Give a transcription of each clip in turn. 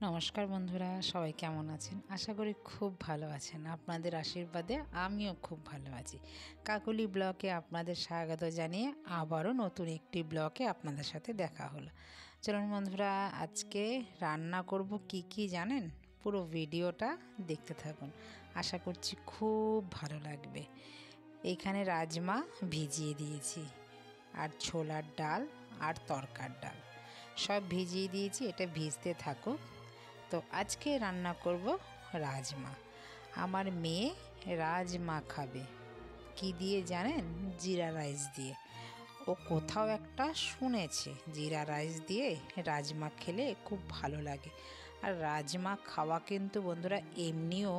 নমস্কার বন্ধুরা, সবাই কেমন আছেন? আশা করি খুব ভালো আছেন। আপনাদের আশীর্বাদে আমিও খুব ভালো আছি। কাকলি ব্লগে আপনাদের স্বাগত জানিয়ে আবারও নতুন একটি ব্লগে আপনাদের সাথে দেখা হলো। চলুন বন্ধুরা, আজকে রান্না করব কি জানেন? পুরো ভিডিওটা দেখতে থাকুন, আশা করছি খুব ভালো লাগবে। এইখানে রাজমা ভিজিয়ে দিয়েছি, আর ছোলার ডাল আর তরকার ডাল সব ভিজিয়ে দিয়েছি, এটা ভিজতে থাকুক। তো আজকে রান্না করব রাজমা। আমার মেয়ে রাজমা খাবে কি দিয়ে জানেন? জিরা রাইস দিয়ে। ও কোথাও একটা শুনেছে জিরা রাইস দিয়ে রাজমা খেলে খুব ভালো লাগে। আর রাজমা খাওয়া কিন্তু বন্ধুরা এমনিও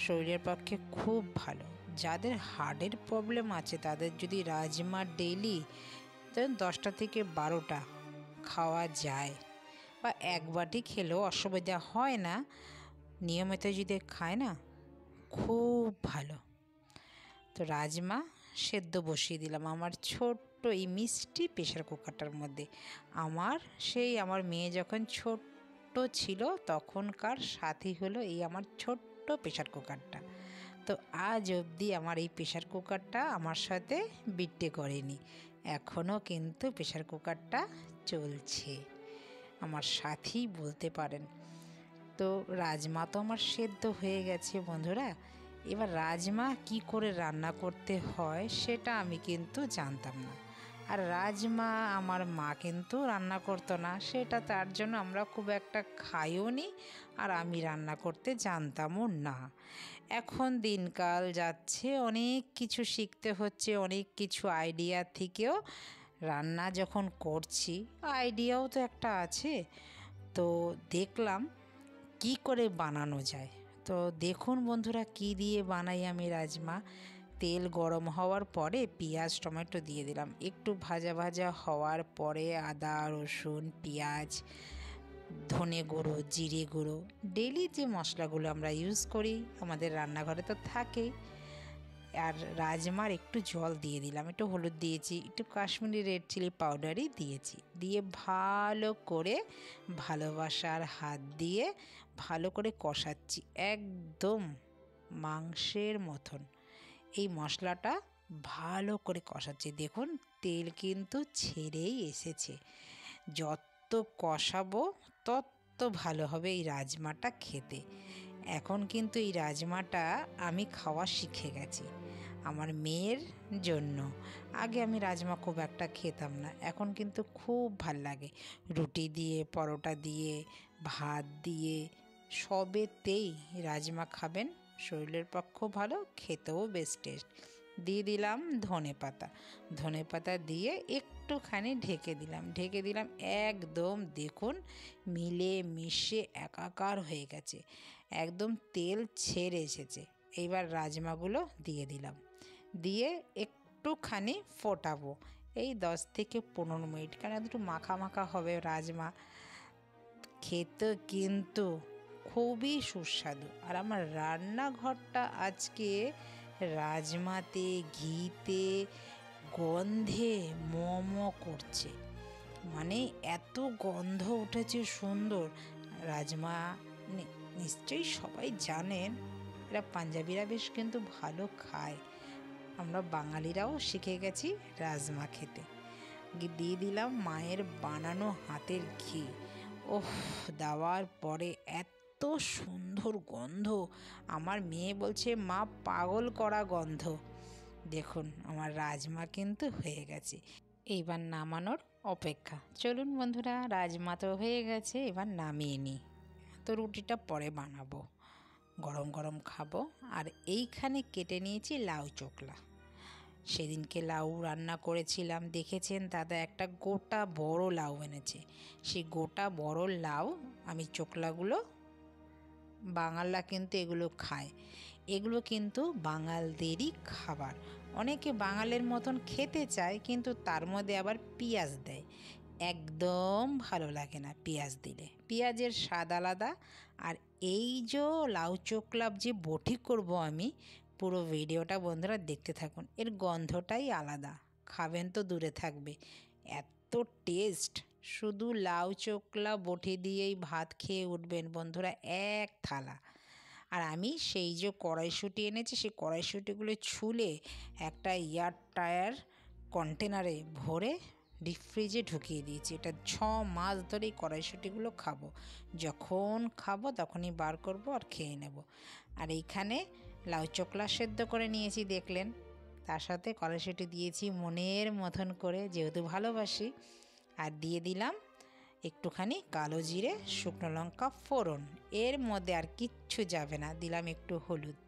শরীরের পক্ষে খুব ভালো। যাদের হার্টের প্রবলেম আছে তাদের যদি রাজমা ডেইলি 10টা থেকে 12টা খাওয়া যায়, বা এক বাটি খেলেও অসুবিধা হয় না, নিয়মিত যদি খায় না, খুব ভালো। তো রাজমা সেদ্ধ বসিয়ে দিলাম আমার ছোট্ট এই মিষ্টি প্রেশার কুকারটার মধ্যে। আমার মেয়ে যখন ছোট্ট ছিল তখনকার সাথী হলো এই আমার ছোট্ট প্রেশার কুকারটা। তো আজ অবধি আমার এই প্রেশার কুকারটা আমার সাথে বিট্টে করেনি, এখনও কিন্তু প্রেশার কুকারটা চলছে, আমার সাথী বলতে পারেন। তো রাজমা তো আমার সেদ্ধ হয়ে গেছে বন্ধুরা। এবার রাজমা কি করে রান্না করতে হয় সেটা আমি কিন্তু জানতাম না, আর রাজমা আমার মা কিন্তু রান্না করতো না, সেটা তার জন্য আমরা খুব একটা খাইও নি, আর আমি রান্না করতে জানতামও না। এখন দিনকাল যাচ্ছে, অনেক কিছু শিখতে হচ্ছে, অনেক কিছু আইডিয়া থেকেও রান্না যখন করছি, আইডিয়াও তো একটা আছে। তো দেখলাম কি করে বানানো যায়। তো দেখুন বন্ধুরা, কি দিয়ে বানাই আমি রাজমা। তেল গরম হওয়ার পরে পেঁয়াজ টমেটো দিয়ে দিলাম, একটু ভাজা ভাজা হওয়ার পরে আদা রসুন পেঁয়াজ, ধনে গুঁড়ো জিরে গুঁড়ো, ডেইলি যে মশলাগুলো আমরা ইউজ করি আমাদের রান্নাঘরে তো থাকেই। আর রাজমার একটু জল দিয়ে দিলাম, একটু হলুদ দিয়েছি, একটু কাশ্মীরি রেড চিলি পাউডারই দিয়েছি, দিয়ে ভালো করে ভালোবাসার হাত দিয়ে ভালো করে কষাচ্ছি, একদম মাংসের মতন এই মশলাটা ভালো করে কষাচ্ছি। দেখুন তেল কিন্তু ছেড়েই এসেছে। যত কষাবো তত ভালো হবে এই রাজমাটা খেতে। এখন কিন্তু এই রাজমাটা আমি খাওয়া শিখে গেছি আমার মেয়ের জন্য। আগে আমি রাজমা খুব একটা খেতাম না, এখন কিন্তু খুব ভাল লাগে। রুটি দিয়ে, পরোটা দিয়ে, ভাত দিয়ে, সবেতেই রাজমা খাবেন, শরীরের পক্ষেও ভালো, খেতেও বেশ টেস্ট। দিয়ে দিলাম ধনে পাতা দিয়ে একটুখানি ঢেকে দিলাম একদম দেখুন মিলে মিশে একাকার হয়ে গেছে, একদম তেল ছেড়ে এসেছে। এইবার রাজমাগুলো দিয়ে দিলাম, দিয়ে একটুখানি ফোটাবো এই 10 থেকে 15 মিনিট, কারণ একটু মাখা মাখা হবে রাজমা, খেতে কিন্তু খুবই সুস্বাদু। আর আমার রান্নাঘরটা আজকে রাজমাতে ঘিতে গন্ধে করছে, মানে এত গন্ধ উঠেছে সুন্দর। রাজমা নিশ্চয়ই সবাই জানেন, এরা পাঞ্জাবিরা বেশ কিন্তু ভালো খায়, আমরা বাঙালিরাও শিখে গেছি রাজমা খেতে। দিয়ে দিলাম মায়ের বানানো হাতের ঘি। ওহ, দেওয়ার পরে এত সুন্দর গন্ধ, আমার মেয়ে বলছে মা পাগল করা গন্ধ। দেখুন আমার রাজমা কিন্তু হয়ে গেছে, এইবার নামানোর অপেক্ষা। চলুন বন্ধুরা, রাজমা তো হয়ে গেছে, এবার নামিয়ে নিই। তো রুটিটা পরে বানাবো, গরম গরম খাবো। আর এইখানে কেটে নিয়েছি লাউ চোকলা। সেদিনকে লাউ রান্না করেছিলাম, দেখেছেন দাদা একটা গোটা বড় লাউ এনেছে, সেই গোটা বড় লাউ আমি চোকলাগুলো, বাঙালরা কিন্তু এগুলো খায়, এগুলো কিন্তু বাঙালদেরই খাবার। অনেকে বাঙালের মতন খেতে চায় কিন্তু তার মধ্যে আবার পেঁয়াজ দেয়, একদম ভালো লাগে না পেঁয়াজ দিলে, পেঁয়াজের স্বাদ আলাদা। আর এই যে লাউ চোকলা যে বটি করব আমি, পুরো ভিডিওটা বন্ধুরা দেখতে থাকুন, এর গন্ধটাই আলাদা, খাবেন তো দূরে থাকবে, এত টেস্ট। শুধু লাউ চোকলা বটি দিয়েই ভাত খেয়ে উঠবেন বন্ধুরা, এক থালা। আর আমি সেই যে কড়াইশুঁটি এনেছি, সেই কড়াইশুঁটিগুলো ছুলে একটা এয়ার টায়ার কন্টেনারে ভরে ডিপ ফ্রিজে ঢুকিয়ে দিয়েছি। এটা 6 মাস ধরে এই কড়াইশুঁটিগুলো খাবো, যখন খাবো তখনই বার করব আর খেয়ে নেব। আর এইখানে লাউ চোকলা সেদ্ধ করে নিয়েছি দেখলেন, তার সাথে কড়াইশুঁটি দিয়েছি মনের মতন করে, যেহেতু ভালোবাসি। আর দিয়ে দিলাম একটুখানি কালো জিরে, শুকনো লঙ্কা ফোড়ন, এর মধ্যে আর কিচ্ছু যাবে না। দিলাম একটু হলুদ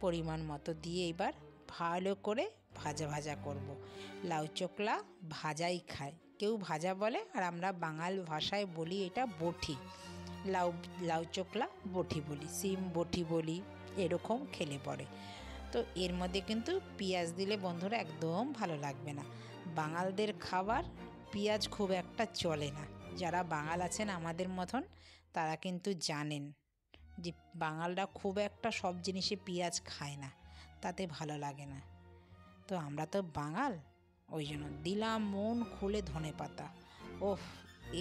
পরিমাণ মতো দিয়ে এবার ভালো করে ভাজা ভাজা করব। লাউ চোকলা ভাজাই খায়, কেউ ভাজা বলে, আর আমরা বাঙাল ভাষায় বলি এটা বটি। লাউ লাউ চোকলা বটি বলি, সিম বটি বলি, এরকম খেলে পড়ে। তো এর মধ্যে কিন্তু পেঁয়াজ দিলে বন্ধুরা একদম ভালো লাগবে না। বাঙালদের খাবার পেঁয়াজ খুব একটা চলে না। যারা বাঙাল আছেন আমাদের মতন, তারা কিন্তু জানেন যে বাঙালরা খুব একটা সব জিনিসে পেঁয়াজ খায় না, তাতে ভালো লাগে না। তো আমরা তো বাঙাল, ওই জন্য দিলাম মন খুলে ধনেপাতা। ওফ,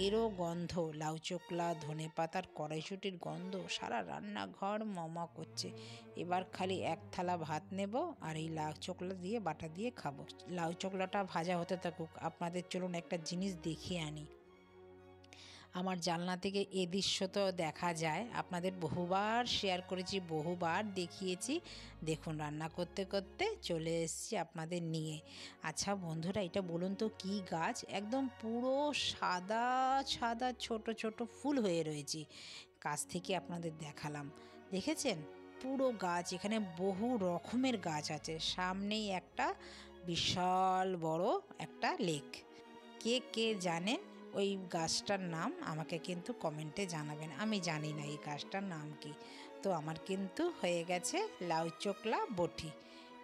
এরও গন্ধ, লাউ চোকলা ধনেপাতার কড়াইশুঁটির গন্ধ সারা রান্নাঘর মমা করছে। এবার খালি এক থালা ভাত নেব আর এই লাউ চোকলা দিয়ে বাটা দিয়ে খাবো। লাউ চোকলাটা ভাজা হতে থাকুক, আপনাদের চলুন একটা জিনিস দেখিয়ে আনি। আমার জানলা থেকে এ দৃশ্য তো দেখা যায়, আপনাদের বহুবার শেয়ার করেছি, বহুবার দেখিয়েছি। দেখুন রান্না করতে করতে চলে এসেছি আপনাদের নিয়ে। আচ্ছা বন্ধুরা, এটা বলুন তো কী গাছ? একদম পুরো সাদা সাদা ছোট ছোট ফুল হয়ে রয়েছে। কাছ থেকে আপনাদের দেখালাম, দেখেছেন? পুরো গাছ, এখানে বহু রকমের গাছ আছে। সামনেই একটা বিশাল বড় একটা লেক। কে কে জানেন ওই গাছটার নাম আমাকে কিন্তু কমেন্টে জানাবেন। আমি জানি না এই গাছটার নাম কি। তো আমার কিন্তু হয়ে গেছে লাউ চোকলা বটি।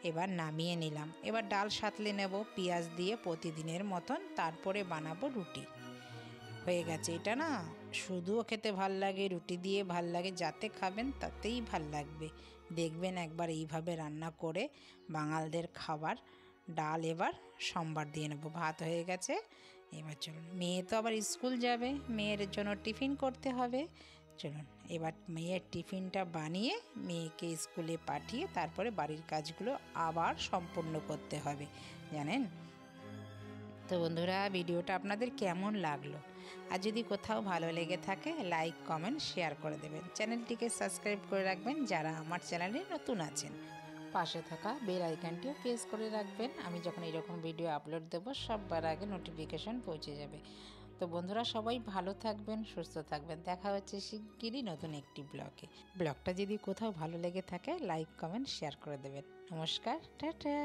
এবার নামিয়ে নিলাম, এবার ডাল সাঁতলে নেব পেঁয়াজ দিয়ে প্রতিদিনের মতন, তারপরে বানাবো রুটি। হয়ে গেছে। এটা না শুধুও খেতে ভাল লাগে, রুটি দিয়ে ভাল লাগে, যাতে খাবেন তাতেই ভাল লাগবে। দেখবেন একবার এইভাবে রান্না করে বাঙালদের খাবার। ডাল এবার সোমবার দিয়ে নেবো। ভাত হয়ে গেছে, এবার চলুন, মেয়ে তো আবার স্কুল যাবে, মেয়ের জন্য টিফিন করতে হবে। চলুন এবার মেয়ের টিফিনটা বানিয়ে মেয়েকে স্কুলে পাঠিয়ে তারপরে বাড়ির কাজগুলো আবার সম্পূর্ণ করতে হবে, জানেন তো। বন্ধুরা, ভিডিওটা আপনাদের কেমন লাগলো? আর যদি কোথাও ভালো লেগে থাকে লাইক কমেন্ট শেয়ার করে দেবেন। চ্যানেলটিকে সাবস্ক্রাইব করে রাখবেন যারা আমার চ্যানেলে নতুন আছেন। পাশে থাকা বেল আইকনটিও প্রেস করে রাখবেন, আমি যখন এরকম ভিডিও আপলোড দেবো সবার আগে নোটিফিকেশন পৌঁছে যাবে। তো বন্ধুরা, সবাই ভালো থাকবেন, সুস্থ থাকবেন। দেখা হচ্ছে শিগগিরই নতুন একটি ব্লগটা যদি কোথাও ভালো লেগে থাকে লাইক কমেন্ট শেয়ার করে দেবেন। নমস্কার, টাটা।